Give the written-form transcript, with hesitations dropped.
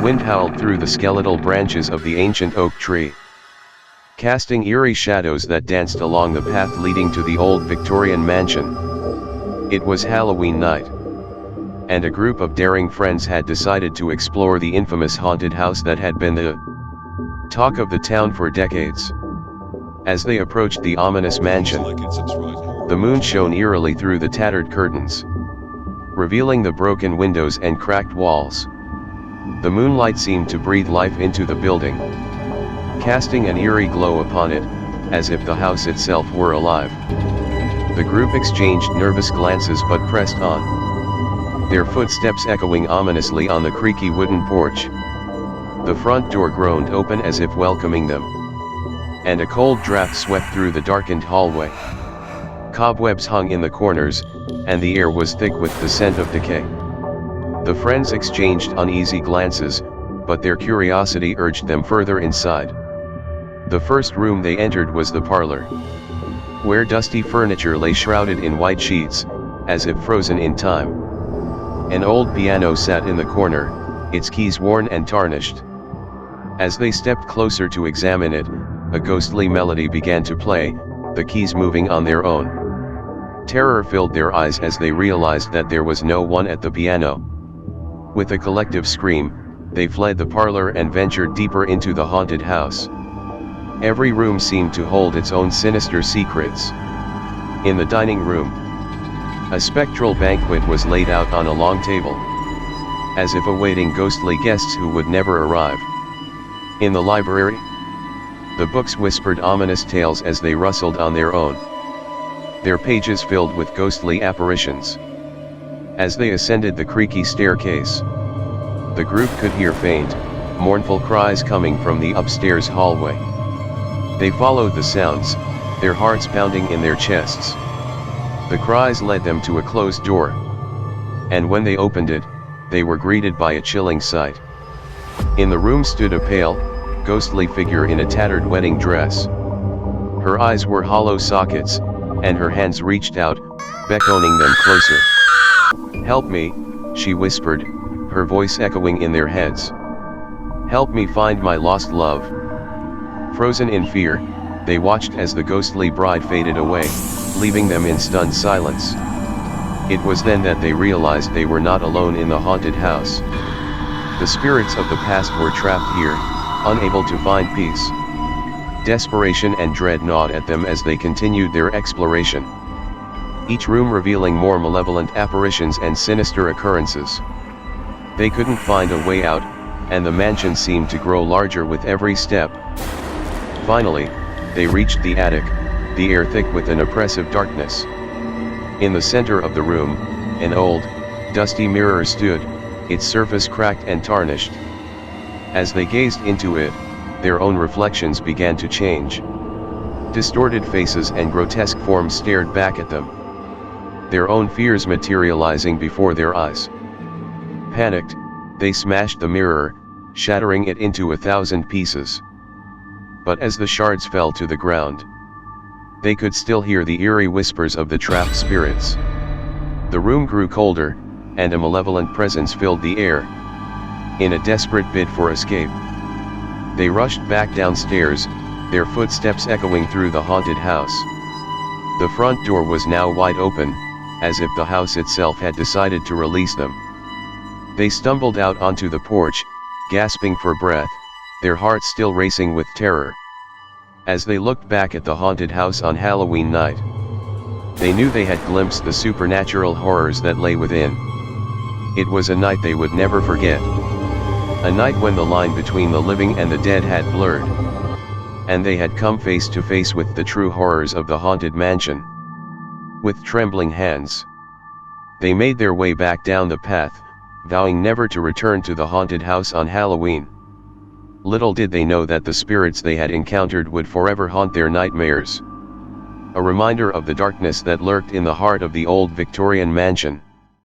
wind howled through the skeletal branches of the ancient oak tree, casting eerie shadows that danced along the path leading to the old Victorian mansion. It was Halloween night, and a group of daring friends had decided to explore the infamous haunted house that had been the talk of the town for decades. As they approached the ominous mansion, the moon shone eerily through the tattered curtains, revealing the broken windows and cracked walls. The moonlight seemed to breathe life into the building, casting an eerie glow upon it, as if the house itself were alive. The group exchanged nervous glances but pressed on, their footsteps echoing ominously on the creaky wooden porch. The front door groaned open as if welcoming them, and a cold draft swept through the darkened hallway. Cobwebs hung in the corners, and the air was thick with the scent of decay. The friends exchanged uneasy glances, but their curiosity urged them further inside. The first room they entered was the parlor, where dusty furniture lay shrouded in white sheets, as if frozen in time. An old piano sat in the corner, its keys worn and tarnished. As they stepped closer to examine it, a ghostly melody began to play, the keys moving on their own. Terror filled their eyes as they realized that there was no one at the piano. With a collective scream, they fled the parlor and ventured deeper into the haunted house. Every room seemed to hold its own sinister secrets. In the dining room, a spectral banquet was laid out on a long table, as if awaiting ghostly guests who would never arrive. In the library, the books whispered ominous tales as they rustled on their own, their pages filled with ghostly apparitions. As they ascended the creaky staircase, the group could hear faint, mournful cries coming from the upstairs hallway. They followed the sounds, their hearts pounding in their chests. The cries led them to a closed door, and when they opened it, they were greeted by a chilling sight. In the room stood a pale, ghostly figure in a tattered wedding dress. Her eyes were hollow sockets, and her hands reached out, beckoning them closer. "Help me," she whispered, her voice echoing in their heads. "Help me find my lost love." Frozen in fear, they watched as the ghostly bride faded away, leaving them in stunned silence. It was then that they realized they were not alone in the haunted house. The spirits of the past were trapped here, unable to find peace. Desperation and dread gnawed at them as they continued their exploration, each room revealing more malevolent apparitions and sinister occurrences. They couldn't find a way out, and the mansion seemed to grow larger with every step. Finally, they reached the attic, the air thick with an oppressive darkness. In the center of the room, an old, dusty mirror stood, its surface cracked and tarnished. As they gazed into it, their own reflections began to change. Distorted faces and grotesque forms stared back at them, their own fears materializing before their eyes. Panicked, they smashed the mirror, shattering it into 1,000 pieces. But as the shards fell to the ground, they could still hear the eerie whispers of the trapped spirits. The room grew colder, and a malevolent presence filled the air. In a desperate bid for escape, they rushed back downstairs, their footsteps echoing through the haunted house. The front door was now wide open, as if the house itself had decided to release them. They stumbled out onto the porch, gasping for breath, their hearts still racing with terror. As they looked back at the haunted house on Halloween night, they knew they had glimpsed the supernatural horrors that lay within. It was a night they would never forget. A night when the line between the living and the dead had blurred, and they had come face to face with the true horrors of the haunted mansion. With trembling hands, they made their way back down the path, vowing never to return to the haunted house on Halloween. Little did they know that the spirits they had encountered would forever haunt their nightmares. A reminder of the darkness that lurked in the heart of the old Victorian mansion.